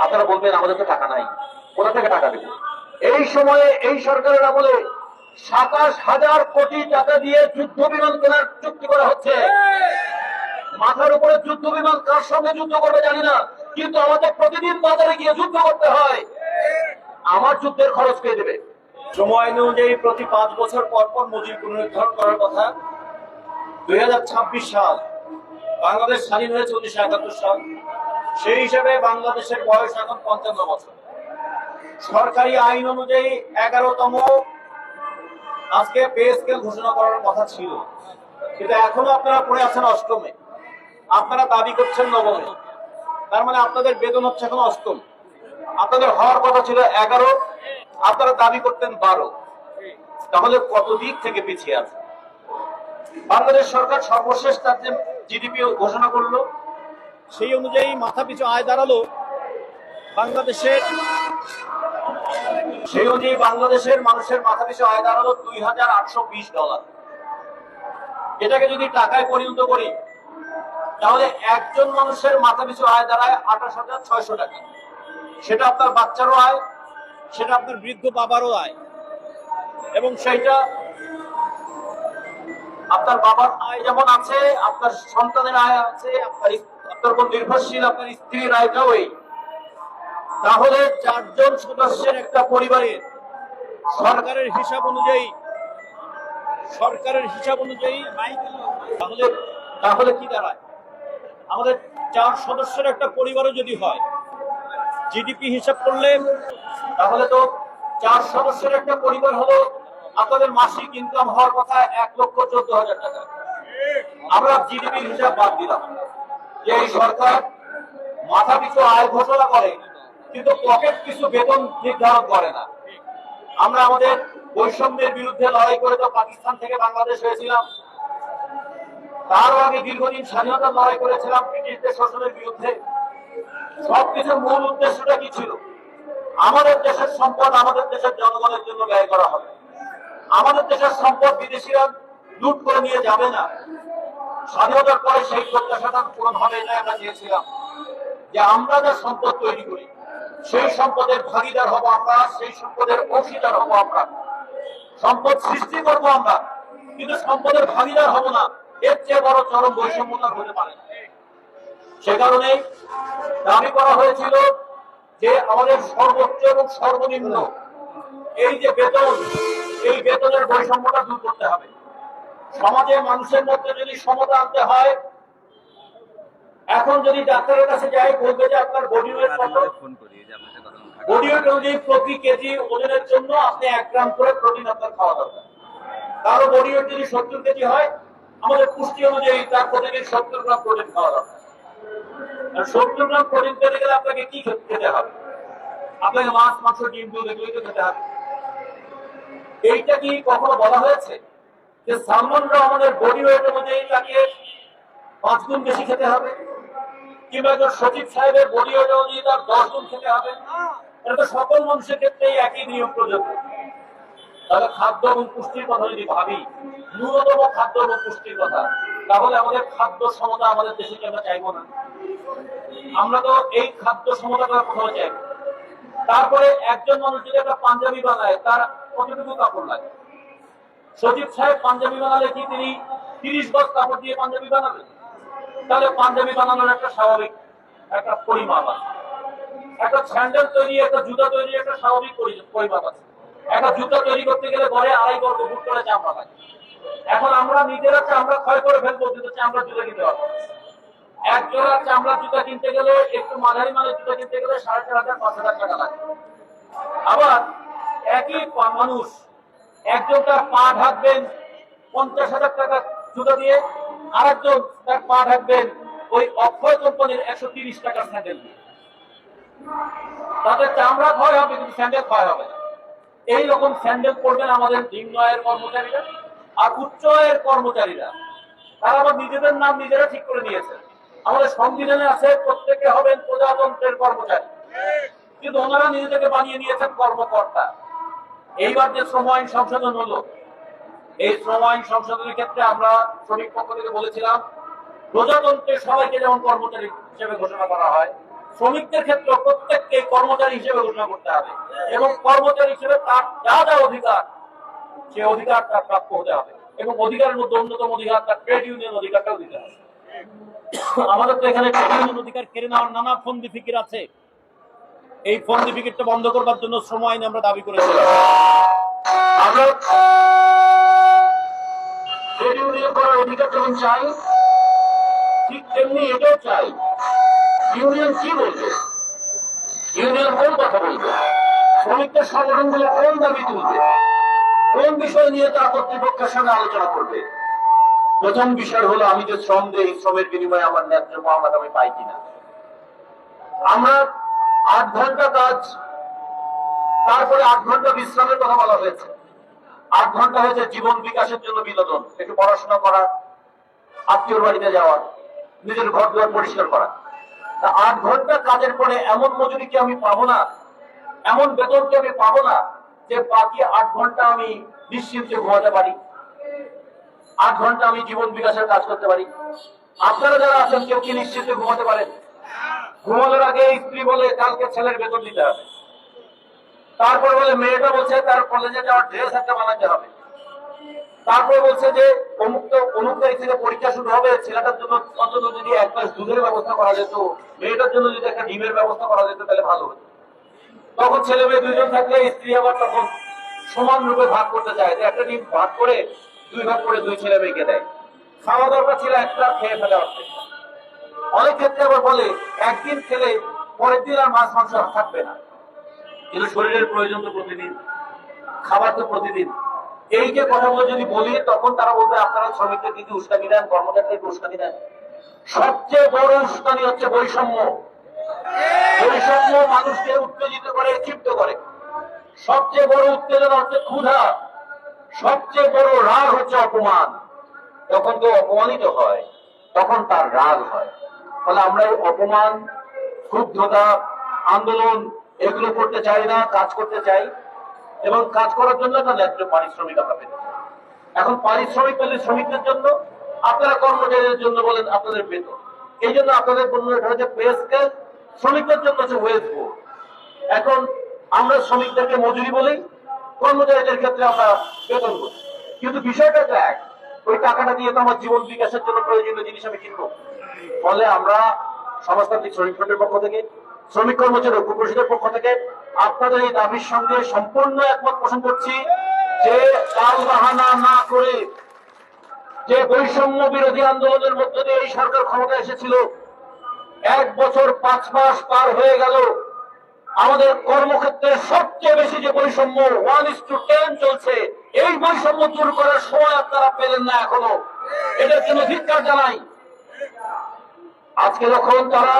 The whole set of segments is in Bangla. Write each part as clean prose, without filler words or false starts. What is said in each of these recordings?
আপনারা বলবেন আমাদের তো টাকা নাই, কোথা থেকে টাকা দেব? এই সময়ে এই সরকারের আমলে ২৭,০০০ কোটি টাকা দিয়ে যুদ্ধ বিমান কেনার চুক্তি করা হচ্ছে। মাথার উপরে যুদ্ধ বিমান কার সঙ্গে যুদ্ধ করবে জানি না, কিন্তু আমাদের প্রতিদিন বাজারে গিয়ে যুদ্ধ করতে হয়। আমার যুদ্ধের খরচ কে দেবে? সময় অনুযায়ী প্রতি 5 বছর পর পর মজুরি পুনর্নির্ধারণ করার কথা। 2026 সাল, বাংলাদেশ স্বাধীন হয়েছে 1971 সাল। সেই হিসেবে বাংলাদেশের বয়স এখন 55 বছর। সরকারি আইন অনুযায়ী 11তম আজকে পে স্কেল ঘোষণা করার কথা ছিল, কিন্তু এখনো আপনারা পড়ে আছেন 8মে। আপনারা দাবি করছেন 9মে। তার মানে আপনাদের বেতন হচ্ছে এখন 8ম। আপনাদের হওয়ার কথা ছিল 11, আপনারা দাবি করতেন 12। তাহলে কত দিক থেকে পিছিয়ে আছে? বাংলাদেশ সরকার সর্বশেষ তার যে জিডিপি ঘোষণা করলো, সেই অনুযায়ী মাথা পিছু আয় দাঁড়ালো বাংলাদেশের মানুষের মাথা পিছু আয় দাঁড়ালো $2,820। এটাকে যদি টাকায় পরিণত করি তাহলে একজন মানুষের মাথা পিছু আয় দাঁড়ায় 28,600 টাকা। সেটা আপনার বাচ্চারও আয়, সেটা আপনার বৃদ্ধ বাবারও আয়, এবং সেইটা আপনার বাবার আয় যেমন আছে, আপনার সন্তানের আয় আছে, আপনার উপর নির্ভরশীল আপনার স্ত্রীর আয়টাও এই। তাহলে 4 জন সদস্যের একটা পরিবারের সরকারের হিসাব অনুযায়ী তাহলে কি দাঁড়ায়? আমাদের 4 সদস্যের একটা পরিবারও যদি হয়, জিডিপি হিসাব করলে তাহলে তো 4 সদস্যের একটা পরিবার হলো আপনাদের মাসিক ইনকাম হওয়ার কথা 1,14,000 টাকা। আমরা জিডিপি হিসাব বাদ দিলাম যে এই সরকার মাথা পিছু আয় ঘোষণা করে কিন্তু পকেট কিছু বেতন নির্ধারণ করে না। আমরা আমাদের বৈষম্যের বিরুদ্ধে লড়াই করে তো পাকিস্তান থেকে বাংলাদেশ হয়েছিলাম, তার আগে দীর্ঘদিন স্বাধীনতার লড়াই করেছিলাম ব্রিটিশদের শোষণের বিরুদ্ধে। সবকিছুর মূল উদ্দেশ্যটা কি ছিল? আমাদের দেশের সম্পদ আমাদের দেশের জনগণের জন্য ব্যয় করা হবে। আমাদের দেশের সম্পদ বিদেশিরা লুট করে নিয়ে যাবে না। স্বাধীনতার পরে সেই প্রত্যাশাটা পূরণ হবে, এটা আমরা চেয়েছিলাম যে আমরা যা সম্পদ তৈরি করি সেই সম্পদের ভাগিদার হব আমরা, সেই সম্পদের অংশীদার হব আমরা। সম্পদ সৃষ্টি করবো আমরা, কিন্তু সম্পদের ভাগিদার হব না। এর চেয়ে বড় চরম বৈষম্যতা হতে পারে না। সে কারণে দাবি করা হয়েছিল যে আমাদের সর্বোচ্চ এবং সর্বনিম্ন এই যে বেতন, এই বেতনের বৈষম্যটা দূর করতে হবে। সমাজে মানুষের মধ্যে যদি সমতা আনতে হয়, এখন যদি ডাক্তারের কাছে যাই বলবে যে আপনার বডি ওয়েট কত, বডি ওয়েট অনুযায়ী প্রতি কেজি ওজনের জন্য আপনি 1 গ্রাম করে প্রোটিন আপনার খাওয়া দরকার। কারো বডি ওয়েট যদি 70 কেজি হয়, আমাদের পুষ্টি অনুযায়ী তার প্রতিদিন 70 গ্রাম প্রোটিন খাওয়া দরকার। আর 70 গ্রাম প্রোটিন পেতে গেলে আপনাকে কি খেতে হবে? আপনাকে মাছ, মাংস, ডিম, দুধ এগুলোই তো খেতে হবে। এইটা কি কখনো বলা হয়েছে যে সালমানরা আমাদের বডি ওয়েট অনুযায়ী তাকে 5 গুণ বেশি খেতে হবে, কিংবা সচিব সাহেবের বডি ওয়েট অনুযায়ী তার 10 গুণ খেতে হবে? এটা তো সকল মানুষের ক্ষেত্রে একই নিয়ম প্রযোজ্য। তাহলে খাদ্য এবং পুষ্টির কথা যদি ভাবি, ন্যূনতম খাদ্য এবং পুষ্টির কথা, তাহলে আমাদের খাদ্য সমতা আমাদের দেশে কি আমরা চাইবো না? আমরা তো এই খাদ্য সমতাটা কোথাও চাইবো। তারপরে একজন মানুষ যদি একটা পাঞ্জাবি বানায়, তার কতটুকু কাপড় লাগে? সচিব সাহেব পাঞ্জাবি বানালে কি তিনি 30 গজ কাপড় দিয়ে পাঞ্জাবি বানাবেন? তাহলে পাঞ্জাবি বানানোর একটা স্বাভাবিক একটা পরিমাপ আছে। একটা স্যান্ডেল তৈরি, একটা জুতা তৈরি একটা স্বাভাবিক পরিমাপ আছে। একটা জুতা তৈরি করতে গেলে ঘরে 2.5 বর্গ ফুট করে চামড়া লাগে। এখন আমরা নিজেরা চামড়া ক্ষয় করে ফেলবো, কিন্তু চামড়া জুতা কিনতে পারবো। এক জোড়া চামড়ার জুতা কিনতে গেলে, একটু মাঝারি মানের জুতা কিনতে গেলে 4,500-5,000 টাকা লাগে। আবার একই মানুষ একজন তার পা ঢাকবেন 50,000 টাকা জুতা দিয়ে, আরেকজন তার পা ঢাকবেন ওই অক্ষয় কোম্পানির 130 টাকার স্যান্ডেল দিয়ে। তাদের চামড়া ক্ষয় হবে কিন্তু স্যান্ডেল ক্ষয় হবে না। এইরকম স্যান্ডেল পরবেন আমাদের নিম্ন আয়ের কর্মচারীরা, আর উচ্চ আয়ের কর্মচারীরা তারা আবার নিজেদের নাম নিজেরা ঠিক করে নিয়েছে। আমাদের সংবিধানে আছে প্রত্যেকে হবেন প্রজাতন্ত্রের কর্মচারী, কিন্তু ওনারা নিজেদেরকে বানিয়ে নিয়েছেন কর্মকর্তা। এইবার যে শ্রম আইন সংশোধন হলো, এই শ্রম আইন সংশোধনের ক্ষেত্রে আমরা শ্রমিক পক্ষ থেকে বলেছিলাম প্রজাতন্ত্রের সবাইকে যেমন কর্মচারী হিসেবে ঘোষণা করা হয়, শ্রমিকদের ক্ষেত্রে প্রত্যেককে কর্মচারী হিসেবে ঘোষণা করতে হবে এবং কর্মচারী হিসেবে তার যা যা অধিকার সে অধিকার তার প্রাপ্য হতে হবে এবং অধিকারের মধ্যে অন্যতম অধিকার তার ট্রেড ইউনিয়ন অধিকারটাও দিতে হবে। আমাদের তো এখানে ট্রেড ইউনিয়ন অধিকার কেড়ে নেওয়ার নানা ফন্দি ফিকির আছে। এই ফন্দি ফিকিরটা বন্ধ করবার জন্য শ্রম আইনে আমরা দাবি করেছিলাম। আমরা ট্রেড ইউনিয়ন করার অধিকার যখন চাই, ঠিক তেমনি এটাও চাই ইউনিয়ন কি বলবে, ইউনিয়ন কোন কথা বলবে, শ্রমিকদের সংগঠনগুলো কোন দাবি তুলবে, কোন বিষয় নিয়ে তারা কর্তৃপক্ষের সঙ্গে আলোচনা করবে। প্রথম বিষয় হলো আমি যে শ্রম দেই, শ্রমের বিনিময়ে আমার ন্যায্য পাওনা আমি পাই কিনা। আমরা 8 ঘন্টা কাজ, তারপরে 8 ঘন্টা বিশ্রামের কথা বলা হয়েছে। 8 ঘন্টা হয়েছে জীবন বিকাশের জন্য বিনোদন, একটু পড়াশোনা করা, আত্মীয়র বাড়িতে যাওয়া, নিজের ঘর দুয়ার পরিষ্কার করা। 8 ঘন্টা কাজের পরে এমন মজুরি কি আমি পাবো না, এমন বেতন কি আমি পাবো না যে বাকি 8 ঘন্টা আমি নিশ্চিন্তে ঘুমাতে পারি, 8 ঘন্টা আমি জীবন বিকাশের কাজ করতে পারি। আপনারা যারা আছেন কেউ কি নিশ্চিন্তে ঘুমাতে পারেন? ঘুমানোর আগে স্ত্রী বলে কালকে ছেলের বেতন দিতে হবে, তারপরে বলে মেয়েটা বলছে তার কলেজে যাওয়ার ড্রেস একটা বানাতে হবে, তারপরে বলছে যে অমুক তারিখ থেকে পরীক্ষা শুরু হবে, ছেলেটার জন্য অন্তত যদি 1 গ্লাস দুধের ব্যবস্থা করা যেত, মেয়েটার জন্য যদি একটা ডিমের ব্যবস্থা করা যেত তাহলে ভালো হতো। তখন ছেলে মেয়ে 2 জন থাকলে স্ত্রী আবার তখন সমান রূপে ভাগ করতে চায়, যে একটা ডিম ভাগ করে 2 ভাগ করে 2 ছেলে মেয়েকে দেয়। খাওয়া দরকার ছিল একটা, খেয়ে ফেলে অর্ধেক। অনেক ক্ষেত্রে আবার বলে একদিন খেলে পরের দিন আর মাছ মাংস থাকবে না, কিন্তু শরীরের প্রয়োজন তো প্রতিদিন, খাবার তো প্রতিদিন। এই যে কথাগুলো যদি বলি তখন তারা বলবে আপনারা শ্রমিকদের দিকে উস্কানি দেন, কর্মচারীদেরকে উস্কানি দেন। সবচেয়ে বড় উস্কানি হচ্ছে বৈষম্য। বৈষম্য মানুষকে উত্তেজিত করে, ক্ষিপ্ত করে। সবচেয়ে বড় উত্তেজনা হচ্ছে ক্ষুধা, সবচেয়ে বড় রাগ হচ্ছে অপমান। যখন কেউ অপমানিত হয় তখন তার রাগ হয়। ফলে আমরা এই অপমান, ক্ষুব্ধতা, আন্দোলন এগুলো করতে চাই না, কাজ করতে চাই এবং কাজ করার জন্য একটা ন্যায্য পারিশ্রমিক আমরা পেতে চাই। এখন পারিশ্রমিক পেলে শ্রমিকদের জন্য, আপনারা কর্মচারীদের জন্য বলেন আপনাদের বেতন। এই জন্য আপনাদের জন্য এটা হচ্ছে পে স্কেল, শ্রমিকদের জন্য হচ্ছে ওয়েজ বোর্ড। এখন আমরা শ্রমিকদেরকে মজুরি বলি, কর্মচারীদের ক্ষেত্রে আমরা বেতন বলি, কিন্তু বিষয়টা তো এক। ওই টাকাটা দিয়ে তো আমার জীবন বিকাশের জন্য প্রয়োজনীয় জিনিস আমি কিনবো। ফলে আমরা সমাজতান্ত্রিক শ্রমিক ফ্রন্টের পক্ষ থেকে, শ্রমিক কর্মচারী ঐক্য পরিষদের পক্ষ থেকে আপনাদের এই দাবির সঙ্গে সম্পূর্ণ একমত পোষণ করছি যে কাল বাহানা না করে, যে বৈষম্য বিরোধী আন্দোলনের মধ্য দিয়ে এই সরকার ক্ষমতা এসেছিল, 1 বছর 5 মাস পার হয়ে গেল, আমাদের কর্মক্ষেত্রে সবচেয়ে বেশি যে বৈষম্য 1:10 চলছে, এই বৈষম্য দূর করার সময় আপনারা পেলেন না এখনো। এটার জন্য ধিক্কার জানাই। আজকে যখন তারা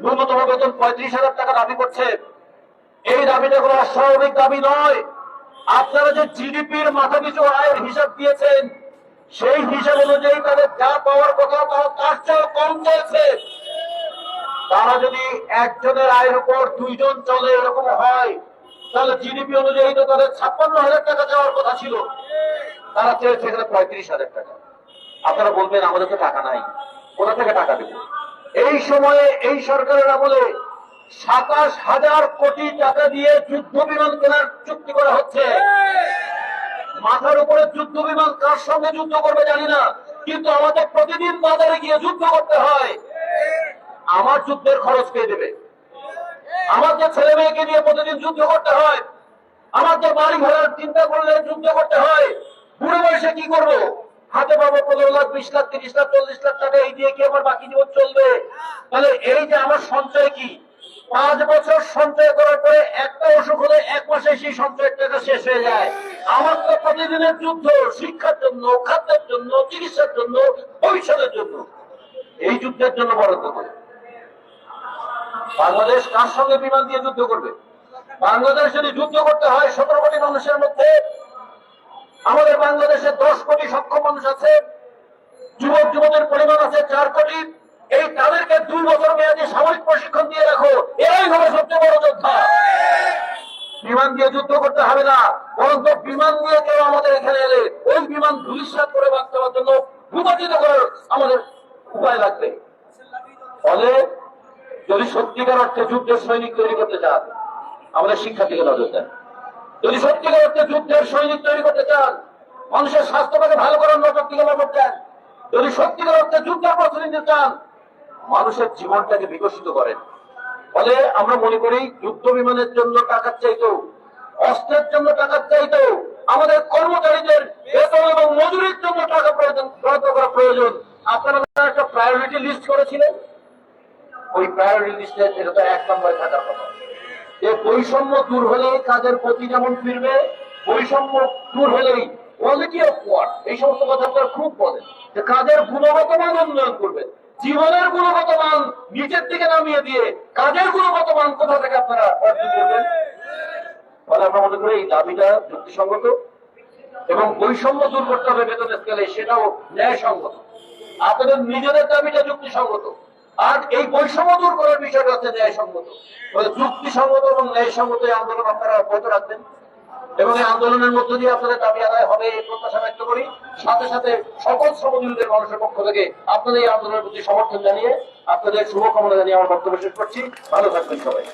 ন্যূনতম বেতন 35,000 টাকা দাবি করছে, এই দাবিটা কোনো অস্বাভাবিক দাবি নয়। আপনারা যে জিডিপির মাথাপিছু আয়ের হিসাব দিয়েছেন, সেই হিসাব অনুযায়ী তাদের যা পাওয়ার কথা তার চেয়েও কম চলছে। তারা যদি একজনের আয়ের উপর 2 জন চলে এরকম হয়, তাহলে জিডিপি অনুযায়ী তো তাদের 56,000 টাকা দেওয়ার কথা ছিল, তারা চেয়েছে এখানে 35,000 টাকা। আপনারা বলবেন আমাদের তো টাকা নাই, কোথা থেকে টাকা দেব? এই সময়ে এই সরকারের আমলে 27,000 কোটি টাকা দিয়ে যুদ্ধ বিমান কেনার চুক্তি করা হচ্ছে। মাথার উপরে যুদ্ধ বিমান কার সঙ্গে যুদ্ধ করবে জানি না, কিন্তু আমাদের প্রতিদিন বাজারে গিয়ে যুদ্ধ করতে হয়। আমার যুদ্ধের খরচ কে দেবে? আমার যে ছেলে মেয়েকে নিয়ে প্রতিদিন যুদ্ধ করতে হয়, আমার যে বাড়ি ঘরের চিন্তা করলে যুদ্ধ করতে হয়, বুড়ো বয়সে কি করবো? হাতে পাবো 15 লাখ, 20 লাখ, 30 লাখ, 40 লাখ টাকা, এই দিয়ে কি আমার বাকি জীবন চলবে? তাহলে এই যে আমার সঞ্চয় কি, 5 বছর সঞ্চয় করার পরে একটা অসুখ হলে 1 মাসে সেই সঞ্চয়ের টাকা শেষ হয়ে যায়। আমার তো প্রতিদিনের যুদ্ধ শিক্ষার জন্য, খাদ্যের জন্য, চিকিৎসার জন্য, ভবিষ্যতের জন্য। এই যুদ্ধের জন্য বরাদ্দ করে বাংলাদেশ কার সঙ্গে বিমান দিয়ে যুদ্ধ করবে? বাংলাদেশ যদি যুদ্ধ করতে হয় 17 কোটি মানুষের মধ্যে, আমাদের বাংলাদেশে 10 কোটি সক্ষম মানুষ আছে, যুবক যুবতীর পরিমাণ আছে 4 কোটি। এই তাদেরকে 2 বছর মেয়াদী সামরিক প্রশিক্ষণ দিয়ে রাখো, এরাই হবে সবচেয়ে বড় যোদ্ধা। বিমান দিয়ে যুদ্ধ করতে হবে না, বরং বিমান দিয়ে কেউ আমাদের এখানে এলে ওই বিমান ধূলিসাৎ করে বাঁচতে হওয়ার জন্য ভূপাতিত করার আমাদের উপায় লাগবে। ফলে যদি সত্যিকার অর্থে যুদ্ধের সৈনিক তৈরি করতে চান আমাদের শিক্ষার দিকে নজর দেন। যদি সত্যিকার অর্থে যুদ্ধের সৈনিক তৈরি করতে চান মানুষের স্বাস্থ্যটাকে ভালো করার নজর দিকে নজর দেন। যদি সত্যিকার অর্থে যুদ্ধের প্রস্তুতি নিতে চান মানুষের জীবনটাকে বিকশিত করেন। ফলে আমরা মনে করি যুদ্ধ বিমানের জন্য টাকা চাইতো, অস্ত্রের জন্য টাকা চাইতো, আমাদের কর্মচারীদের বেতন এবং মজুরির জন্য টাকা বরাদ্দ করা প্রয়োজন। আপনারা একটা প্রায়োরিটি লিস্ট করেছিলেন, ওই প্রায়োরিটি লিস্টে এটা তো 1 নম্বরে থাকার কথা। এই বৈষম্য দূর হলেই কাজের প্রতি যেমন ফিরবে, বৈষম্য দূর হলেই কোয়ালিটি অফ ওয়ার্ক, এই সমস্ত কথা আপনারা খুব বলেন যে কাজের গুণগত মান উন্নয়ন করবেন। জীবনের গুণগত মান নিচের দিকে নামিয়ে দিয়ে কাজের গুণগত মান কোথা থেকে আপনারা অর্জন করবেন? ফলে আমরা মনে করি এই দাবিটা যুক্তিসঙ্গত এবং বৈষম্য দূর করতে হবে বেতন স্কেলে, সেটাও ন্যায়সঙ্গত। আপনাদের নিজেদের দাবিটা যুক্তিসঙ্গত, আর এই বৈষম্য দূর করার বিষয়টা হচ্ছে ন্যায়সঙ্গত। যুক্তিসঙ্গত এবং ন্যায়সঙ্গত এই আন্দোলন আপনারা অব্যাহত রাখবেন এবং এই আন্দোলনের মধ্য দিয়ে আপনাদের দাবি আদায় হবে এই প্রত্যাশা ব্যক্ত করি। সাথে সাথে সকল শ্রমজীবীদের মানুষের পক্ষ থেকে আপনাদের এই আন্দোলনের প্রতি সমর্থন জানিয়ে আপনাদের শুভকামনা জানিয়ে আমার বক্তব্য শেষ করছি। ভালো থাকবেন সবাই।